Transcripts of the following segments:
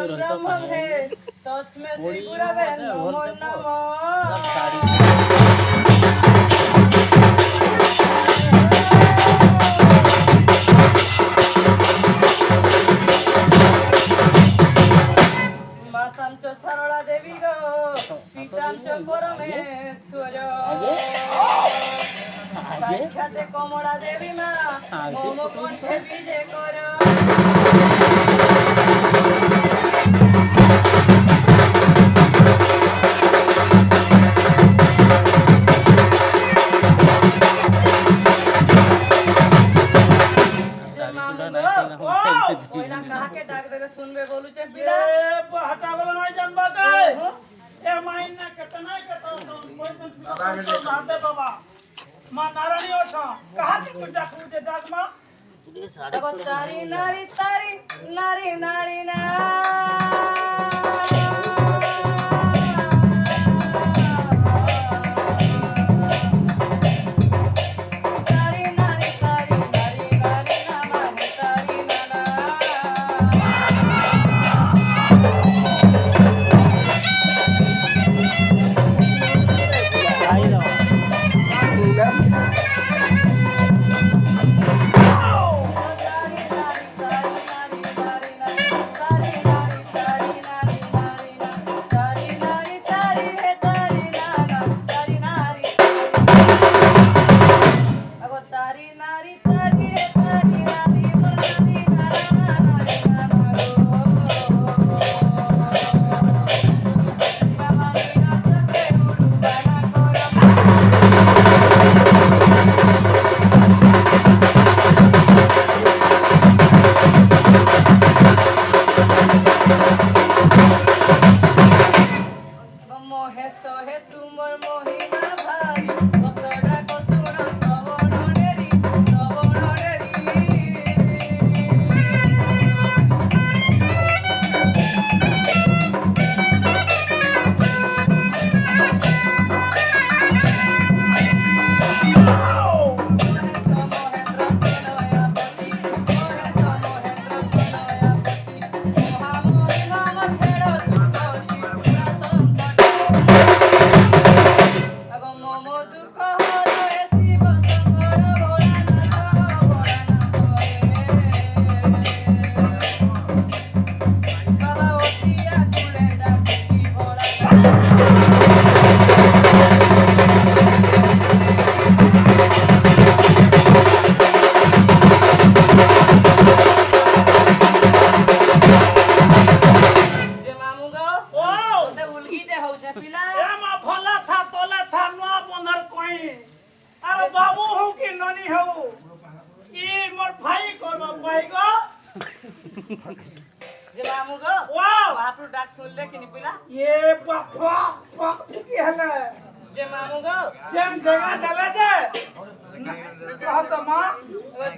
ब्रह्म है तस्मै श्री गुरवे नमो नमः। मातां च सरला देवी गो पितां च परमेश्वर साक्षात् कमला देवी मा मम कंठे विजे कर। सुनबे बोलू छे पिला हटा बोलो नहीं जानबा के ए माइना केतना साथे बाबा मां नारायणी ओछा कहा थी तू डाकू जे डाक मां देखो तारी नारी तारी नारी नारी ना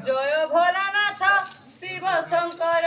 जय भोलानाथ शिव शंकर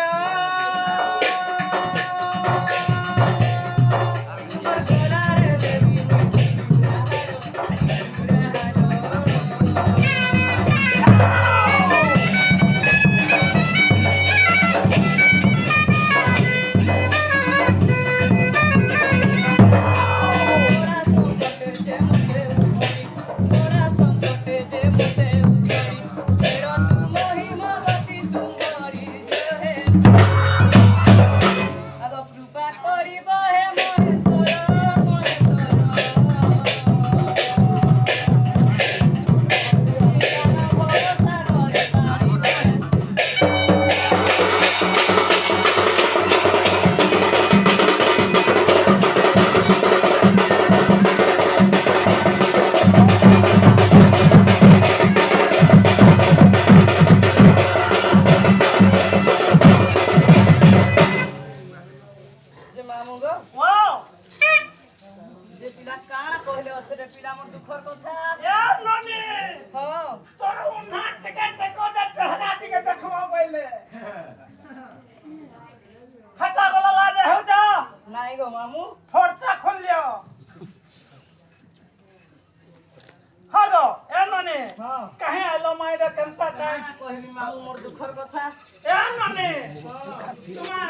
हां काहे आलो मायरा कंसा काय कहबी मामू मोर दुखर कथा ए नने तुमा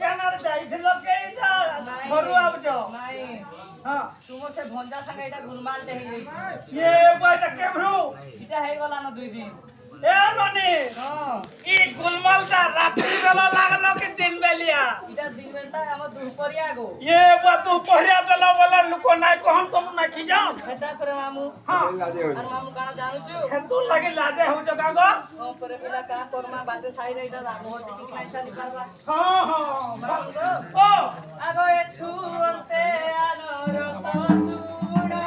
केनार जाइथिलो के जा घरु आउजो नाही हां तुमो से भंजा संग एटा गुलमाल टे हे गई ये बाटा केब्रु इटा हे गला न 2 दिन ए नने हां ई गुलमाल का रात्रि बेला लागलो कि दिन बेलिया इटा दिन बेलता हम दुपहरिया गो ये तू पहिया बेला वाला लुको नाय को हम तुम ना खी जाओ हेता करे मामू हां और मामू गाना जानू छु हे तू लगे लाजे हो जगह गो ओ करे बिला का कोरमा बाते साई रही दा मोर टिक नाइसा निकालबा हां ओ आगो ए छुअते आनो रस सुनो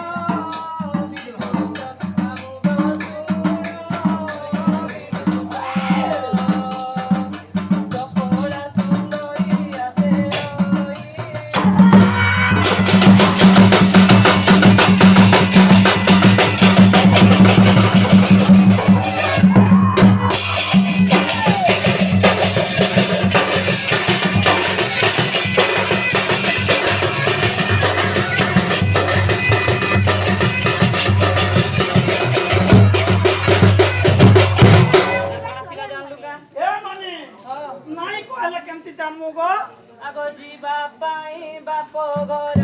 ନାଇଁ କହିଲେ କେମିତି ଜାମୁ ଗୋ आगो जी बापाई बापो घर